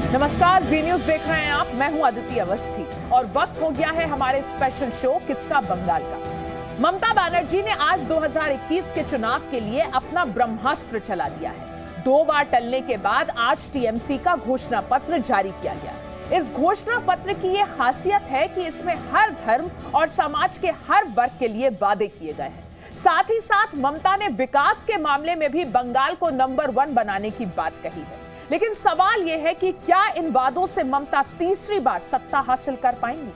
नमस्कार, जी न्यूज देख रहे हैं आप। मैं हूं अदिति अवस्थी और वक्त हो गया है हमारे स्पेशल शो किसका बंगाल का। ममता बनर्जी ने आज 2021 के चुनाव के लिए अपना ब्रह्मास्त्र चला दिया है। 2 बार टलने के बाद आज टीएमसी का घोषणा पत्र जारी किया गया। इस घोषणा पत्र की यह खासियत है कि इसमें हर धर्म और समाज के हर वर्ग के लिए वादे किए गए हैं। साथ ही साथ ममता ने विकास के मामले में भी बंगाल को नंबर 1 बनाने की बात कही है। लेकिन सवाल यह है कि क्या इन वादों से ममता तीसरी बार सत्ता हासिल कर पाएंगी?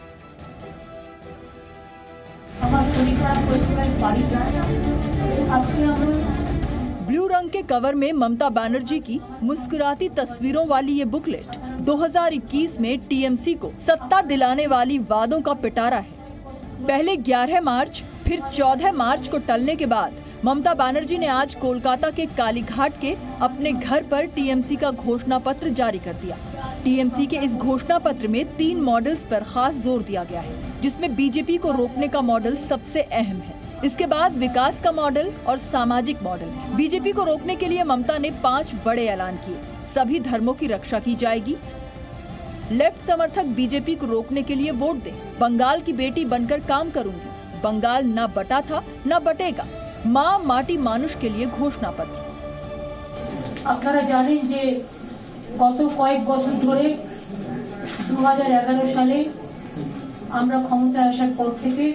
ब्लू रंग के कवर में ममता बनर्जी की मुस्कुराती तस्वीरों वाली ये बुकलेट 2021 में टीएमसी को सत्ता दिलाने वाली वादों का पिटारा है। पहले 11 मार्च फिर 14 मार्च को टलने के बाद ममता बनर्जी ने आज कोलकाता के कालीघाट के अपने घर पर टीएमसी का घोषणा पत्र जारी कर दिया। टीएमसी के इस घोषणा पत्र में 3 मॉडल्स पर खास जोर दिया गया है, जिसमें बीजेपी को रोकने का मॉडल सबसे अहम है। इसके बाद विकास का मॉडल और सामाजिक मॉडल है। बीजेपी को रोकने के लिए ममता ने 5 बड़े ऐलान किए। सभी धर्मों की रक्षा की जाएगी, लेफ्ट समर्थक बीजेपी को रोकने के लिए वोट दे, बंगाल की बेटी बनकर काम करूंगी, बंगाल न बटा था न बटेगा, माँ माटी मानुष के लिए घोषणा पत्र। আপনারা জানেন যে গত কয়েক বছর ধরে 2011 সালে আমরা ক্ষমতায় আসার পর থেকে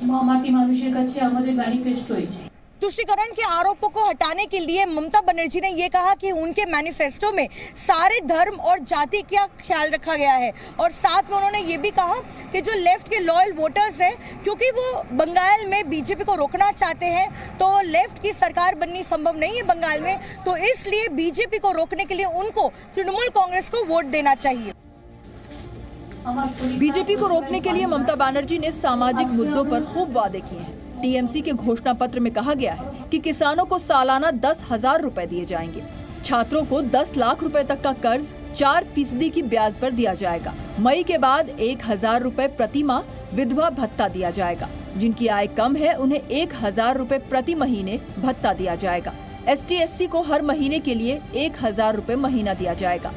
মা মাটি মানুষের কাছে আমাদের ম্যানিফেস্টো হয়েছে। तुष्टिकरण के आरोपों को हटाने के लिए ममता बनर्जी ने ये कहा कि उनके मैनिफेस्टो में सारे धर्म और जाति का ख्याल रखा गया है और साथ में उन्होंने ये भी कहा कि जो लेफ्ट के लॉयल वोटर्स हैं, क्योंकि वो बंगाल में बीजेपी को रोकना चाहते हैं तो लेफ्ट की सरकार बननी संभव नहीं है बंगाल में, तो इसलिए बीजेपी को रोकने के लिए उनको तृणमूल कांग्रेस को वोट देना चाहिए। बीजेपी को रोकने के लिए ममता बनर्जी ने सामाजिक मुद्दों पर खूब वादे किए हैं। टीएमसी के घोषणा पत्र में कहा गया है कि किसानों को सालाना 10,000 रुपए दिए जाएंगे, छात्रों को 10 लाख रुपए तक का कर्ज 4% की ब्याज पर दिया जाएगा। मई के बाद 1,000 रुपए प्रति माह विधवा भत्ता दिया जाएगा। जिनकी आय कम है उन्हें 1,000 रुपए प्रति महीने भत्ता दिया जाएगा। ST/SC को हर महीने के लिए 1,000 रुपए महीना दिया जाएगा।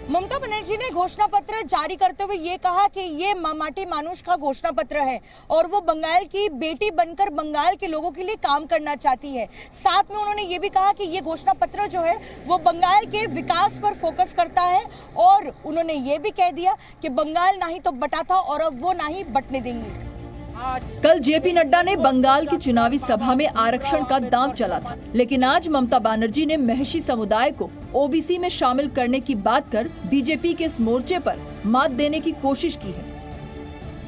ममता बनर्जी ने घोषणा पत्र जारी करते हुए ये कहा कि ये माटी मानुष का घोषणा पत्र है और वो बंगाल की बेटी बनकर बंगाल के लोगों के लिए काम करना चाहती है। साथ में उन्होंने ये भी कहा कि ये घोषणा पत्र जो है वो बंगाल के विकास पर फोकस करता है और उन्होंने ये भी कह दिया कि बंगाल ना ही तो बटा था और अब वो ना ही बटने देंगे। कल जेपी नड्डा ने बंगाल की चुनावी सभा में आरक्षण का दांव चला था, लेकिन आज ममता बनर्जी ने महर्षि समुदाय को ओबीसी में शामिल करने की बात कर बीजेपी के इस मोर्चे पर मात देने की कोशिश की है।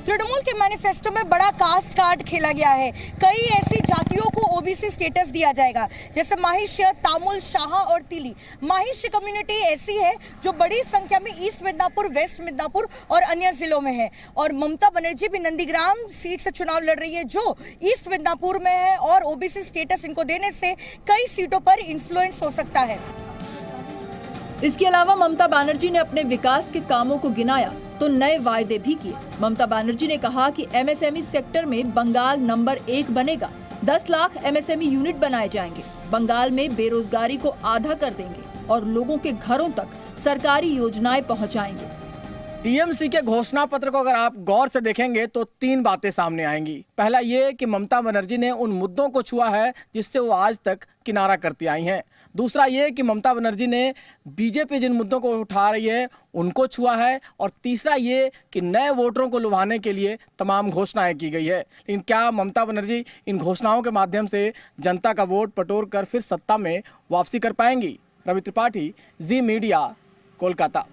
तृणमूल के मैनिफेस्टो में बड़ा कास्ट कार्ड खेला गया है। कई ऐसी जातियों को ओबीसी स्टेटस दिया जाएगा, जैसे माहिष्य, तामुल, शाह और तिली। माहिष्य कम्युनिटी ऐसी है जो बड़ी संख्या में ईस्ट मिदनापुर, वेस्ट मिदनापुर और अन्य जिलों में है और ममता बनर्जी भी नंदीग्राम सीट से चुनाव लड़ रही है जो ईस्ट मिदनापुर में है और ओबीसी स्टेटस इनको देने से कई सीटों पर इन्फ्लुएंस हो सकता है। इसके अलावा ममता बनर्जी ने अपने विकास के कामों को गिनाया तो नए वायदे भी किए। ममता बनर्जी ने कहा कि MSME सेक्टर में बंगाल नंबर 1 बनेगा, 10 लाख MSME यूनिट बनाए जाएंगे, बंगाल में बेरोजगारी को आधा कर देंगे और लोगों के घरों तक सरकारी योजनाएं पहुंचाएंगे। टीएमसी के घोषणा पत्र को अगर आप गौर से देखेंगे तो 3 बातें सामने आएंगी। पहला ये कि ममता बनर्जी ने उन मुद्दों को छुआ है जिससे वो आज तक किनारा करती आई हैं। दूसरा ये कि ममता बनर्जी ने बीजेपी जिन मुद्दों को उठा रही है उनको छुआ है और तीसरा ये कि नए वोटरों को लुभाने के लिए तमाम घोषणाएं की गई है। लेकिन क्या ममता बनर्जी इन घोषणाओं के माध्यम से जनता का वोट बटोर कर फिर सत्ता में वापसी कर पाएंगी? रवि त्रिपाठी, जी मीडिया, कोलकाता।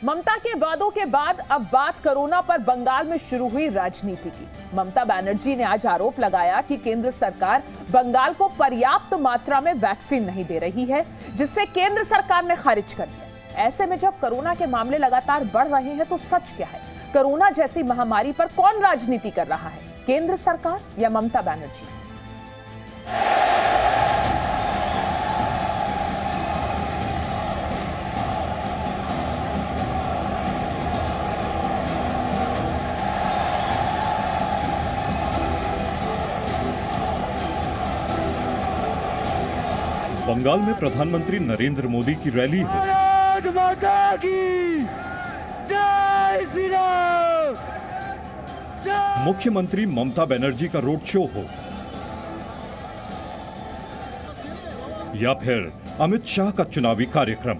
ममता के वादों के बाद अब बात कोरोना पर बंगाल में शुरू हुई राजनीति की। ममता बनर्जी ने आज आरोप लगाया कि केंद्र सरकार बंगाल को पर्याप्त मात्रा में वैक्सीन नहीं दे रही है, जिससे केंद्र सरकार ने खारिज कर दिया। ऐसे में जब कोरोना के मामले लगातार बढ़ रहे हैं तो सच क्या है? कोरोना जैसी महामारी पर कौन राजनीति कर रहा है, केंद्र सरकार या ममता बनर्जी? बंगाल में प्रधानमंत्री नरेंद्र मोदी की रैली हो, मुख्यमंत्री ममता बनर्जी का रोड शो हो, या फिर अमित शाह का चुनावी कार्यक्रम,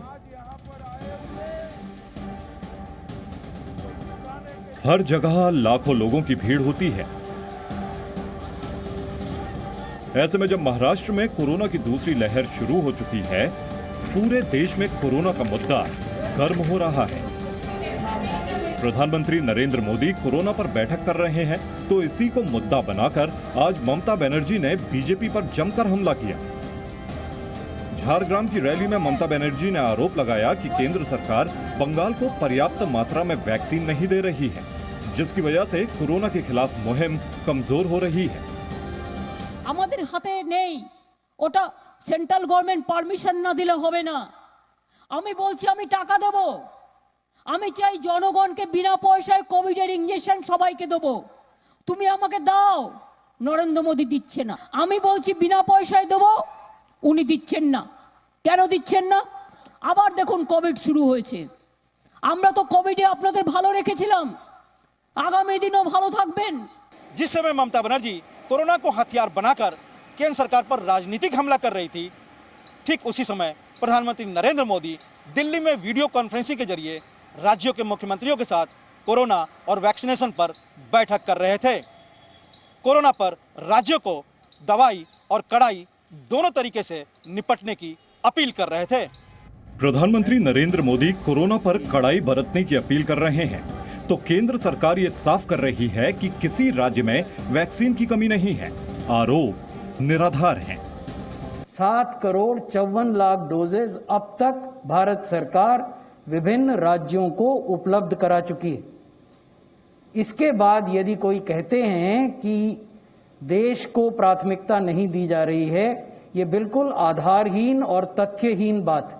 हर जगह लाखों लोगों की भीड़ होती है। ऐसे में जब महाराष्ट्र में कोरोना की दूसरी लहर शुरू हो चुकी है, पूरे देश में कोरोना का मुद्दा गर्म हो रहा है। प्रधानमंत्री नरेंद्र मोदी कोरोना पर बैठक कर रहे हैं, तो इसी को मुद्दा बनाकर आज ममता बनर्जी ने बीजेपी पर जमकर हमला किया। झारग्राम की रैली में ममता बनर्जी ने आरोप लगाया कि केंद्र सरकार बंगाल को पर्याप्त मात्रा में वैक्सीन नहीं दे रही है, जिसकी वजह से कोरोना के खिलाफ मुहिम कमजोर हो रही है। আমাদের হাতে নেই, ওটা সেন্ট্রাল গভর্নমেন্ট পারমিশন না দিলে হবে না। আমি বলছি আমি টাকা দেব, আমি চাই জনগণকে বিনা পয়সায় কোভিডের ইনজেকশন সবাইকে দেব, তুমি আমাকে দাও। নরেন্দ্র মোদী দিচ্ছে না। আমি বলছি বিনা পয়সায় দেব, উনি দিচ্ছেন না। কেন দিচ্ছেন না? আবার দেখুন কোভিড শুরু হয়েছে। আমরা তো কোভিডে আপনাদের ভালো রেখেছিলাম, আগামী দিনও ভালো থাকবেন। जिस समय ममता बनर्जी कोरोना को हथियार बनाकर केंद्र सरकार पर राजनीतिक हमला कर रही थी, ठीक उसी समय प्रधानमंत्री नरेंद्र मोदी दिल्ली में वीडियो कॉन्फ्रेंसिंग के जरिए राज्यों के मुख्यमंत्रियों के साथ कोरोना और वैक्सीनेशन पर बैठक कर रहे थे। कोरोना पर राज्यों को दवाई और कड़ाई दोनों तरीके से निपटने की अपील कर रहे थे। प्रधानमंत्री नरेंद्र मोदी कोरोना पर कड़ाई बरतने की अपील कर रहे हैं, तो केंद्र सरकार ये साफ कर रही है कि किसी राज्य में वैक्सीन की कमी नहीं है। आरोप निराधार हैं। 7,54,00,000 डोजेज अब तक भारत सरकार विभिन्न राज्यों को उपलब्ध करा चुकी है। इसके बाद यदि कोई कहते हैं कि देश को प्राथमिकता नहीं दी जा रही है, ये बिल्कुल आधारहीन और तथ्यहीन बात है।